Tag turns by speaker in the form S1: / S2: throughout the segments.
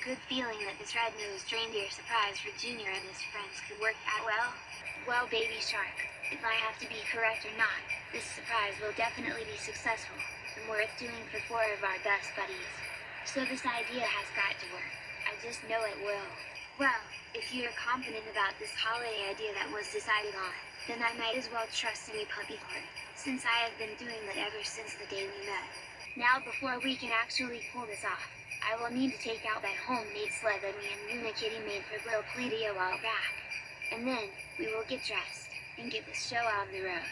S1: good feeling that this red-nosed reindeer surprise for Junior and his friends could work out well. Well, Baby Shark, if I have to be correct or not, this surprise will definitely be successful and worth doing for 4 of our best buddies. So this idea has got to work. I just know it will. Well, if you're confident about this holiday idea that was decided on, then I might as well trust in you, Puppycorn, since I have been doing that ever since the day we met. Now, before we can actually pull this off, I will need to take out that homemade sled that me and Luna Kitty made for Lil Plady a while back. And then, we will get dressed and get this show on the road.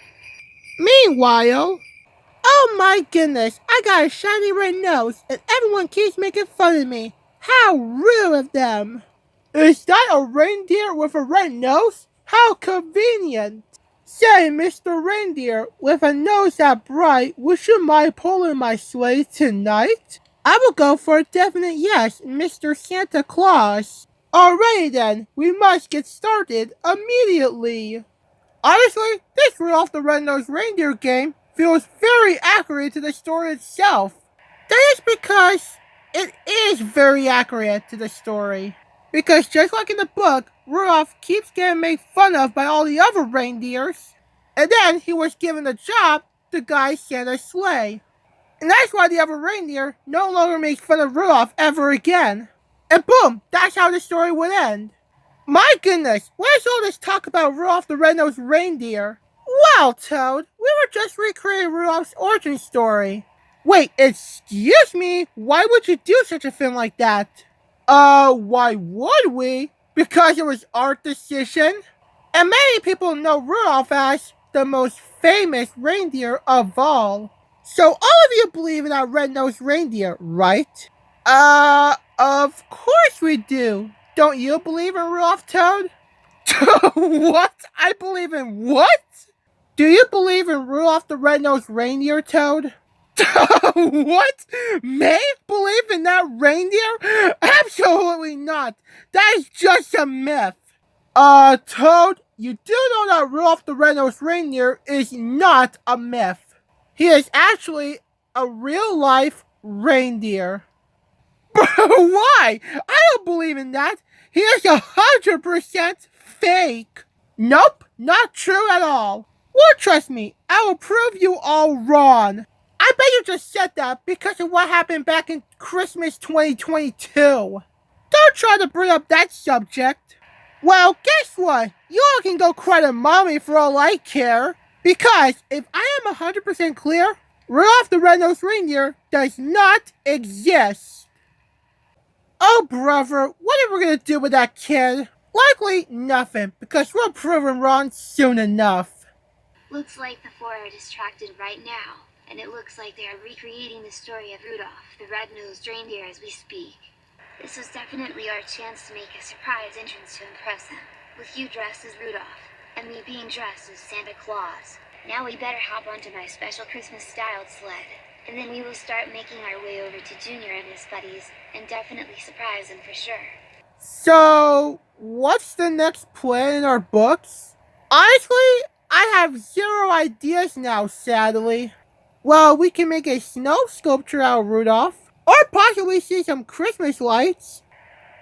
S2: Meanwhile, oh my goodness, I got a shiny red nose and everyone keeps making fun of me. How rude of them. Is that a reindeer with a red nose? How convenient. Say, Mr. Reindeer, with a nose that bright, would you mind pulling my sleigh tonight? I will go for a definite yes, Mr. Santa Claus. Alrighty then, we must get started immediately. Honestly, this Rudolph the Red-Nosed Reindeer game feels very accurate to the story itself. That is because it is very accurate to the story. Because just like in the book, Rudolph keeps getting made fun of by all the other reindeers. And then he was given the job to guide Santa's sleigh. And that's why the other reindeer no longer makes fun of Rudolph ever again. And boom, that's how the story would end. My goodness, where's all this talk about Rudolph the Red-Nosed Reindeer? Well, Toad, we were just recreating Rudolph's origin story. Wait, excuse me? Why would you do such a thing like that? Why would we? Because it was our decision. And many people know Rudolph as the most famous reindeer of all. So all of you believe in that red-nosed reindeer, right? Of course we do. Don't you believe in Rudolph, Toad? What? I believe in what? Do you believe in Rudolph the Red-Nosed Reindeer, Toad? What? Me? Believe in that reindeer? Absolutely not. That is just a myth. Toad, you do know that Rudolph the Red-Nosed Reindeer is not a myth. He is actually a real-life reindeer. Why? I don't believe in that. He is 100% fake. Nope, not true at all. Well, trust me, I will prove you all wrong. I bet you just said that because of what happened back in Christmas 2022. Don't try to bring up that subject. Well, guess what? You all can go cry to mommy for all I care. Because if I am 100% clear, Rudolph the Red-Nosed Reindeer does not exist. Oh, brother, what are we going to do with that kid? Likely nothing, because we'll prove him wrong soon enough.
S1: Looks like the 4 are distracted right now, and it looks like they are recreating the story of Rudolph, the red-nosed reindeer, as we speak. This was definitely our chance to make a surprise entrance to impress them, with you dressed as Rudolph, and me being dressed as Santa Claus. Now we better hop onto my special Christmas-styled sled, and then we will start making our way over to Junior and his buddies, and definitely surprise them for sure.
S2: So, what's the next plan in our books? Honestly, I have 0 ideas now, sadly. Well, we can make a snow sculpture out of Rudolph, or possibly see some Christmas lights.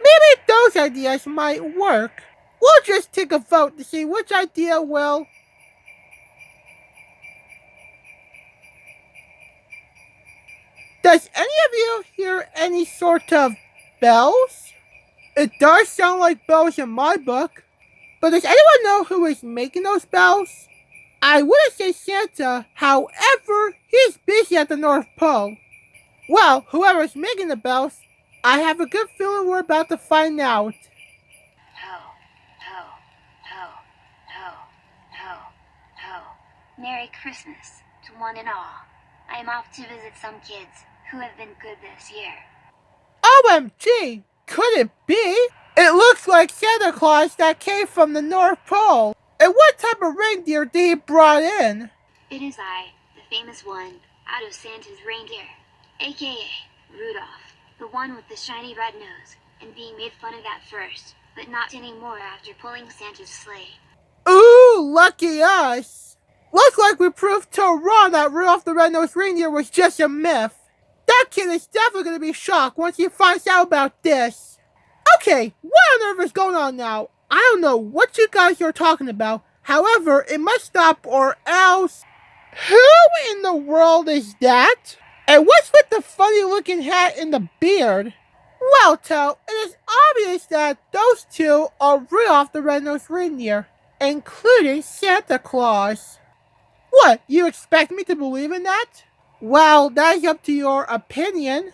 S2: Maybe those ideas might work. We'll just take a vote to see which idea will... Does any of you hear any sort of bells? It does sound like bells in my book. But does anyone know who is making those bells? I wouldn't say Santa, however, he's busy at the North Pole. Well, whoever's making the bells, I have a good feeling we're about to find out.
S1: Ho, ho, ho, ho, ho, ho. Merry Christmas to one and all. I am off to visit some kids who have been good this year.
S2: OMG! Could it be? It looks like Santa Claus that came from the North Pole. And what type of reindeer did he brought in?
S1: It is I, the famous one, out of Santa's reindeer, aka Rudolph, the one with the shiny red nose, and being made fun of at first, but not anymore after pulling Santa's sleigh.
S2: Ooh, lucky us! Looks like we proved Toad wrong that Rudolph the Red-Nosed Reindeer was just a myth. That kid is definitely going to be shocked once he finds out about this. Okay, what on earth is going on now? I don't know what you guys are talking about. However, it must stop or else. Who in the world is that? And what's with the funny looking hat and the beard? Well, Toe, it is obvious that those two are Rudolph the Red-Nosed Reindeer, including Santa Claus. What, you expect me to believe in that? Well, that is up to your opinion.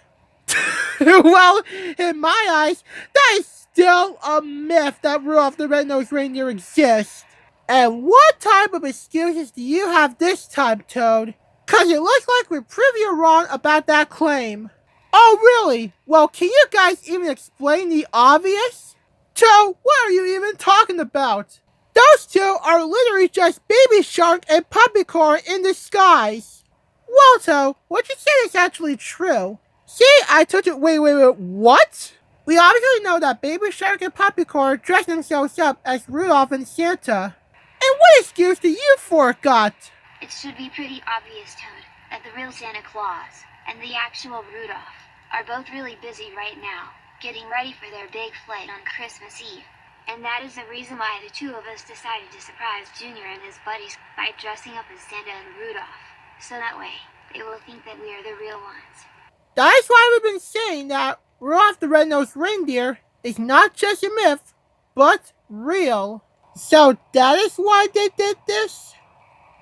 S2: Well, in my eyes, that is still a myth that Rudolph the Red-Nosed Reindeer exists. And what type of excuses do you have this time, Toad? 'Cause it looks like we proved you wrong about that claim. Oh, really? Well, can you guys even explain the obvious? Toad, what are you even talking about? Those two are literally just Baby Shark and Puppycorn in disguise. Well, Toad, what you said is actually true. See, I told you. Wait, what? We obviously know that Baby Shark and Puppycorn dress themselves up as Rudolph and Santa. And what excuse do you forgot?
S1: It should be pretty obvious, Toad, that the real Santa Claus and the actual Rudolph are both really busy right now, getting ready for their big flight on Christmas Eve. And that is the reason why the two of us decided to surprise Junior and his buddies by dressing up as Santa and Rudolph. So that way, they will think that we are the real ones.
S2: That's why we've been saying that Rudolph the Red-Nosed Reindeer is not just a myth, but real. So that is why they did this?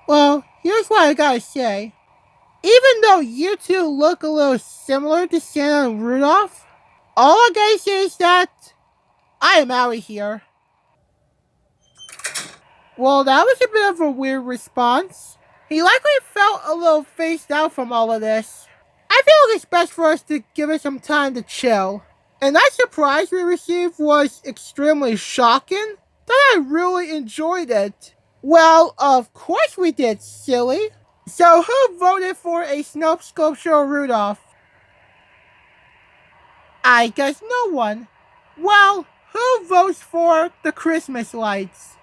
S2: Well, here's what I gotta say. Even though you two look a little similar to Santa and Rudolph, all I gotta say is that I am out of here. Well, that was a bit of a weird response. He likely felt a little phased out from all of this. I feel like it's best for us to give it some time to chill. And that surprise we received was extremely shocking, that I really enjoyed it. Well, of course we did, silly. So who voted for a snow sculpture of Rudolph? I guess no one. Well, who votes for the Christmas lights?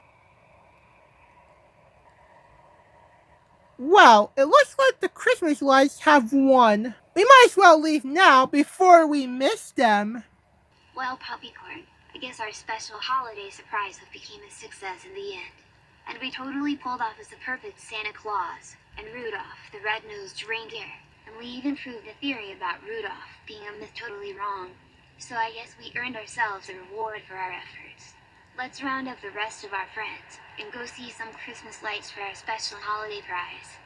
S2: Well, it looks like the Christmas lights have won. We might as well leave now before we miss them.
S1: Well, Puppycorn, I guess our special holiday surprise became a success in the end. And we totally pulled off as the perfect Santa Claus and Rudolph the Red-Nosed Reindeer. And we even proved the theory about Rudolph being a myth totally wrong. So I guess we earned ourselves a reward for our efforts. Let's round up the rest of our friends and go see some Christmas lights for our special holiday prize.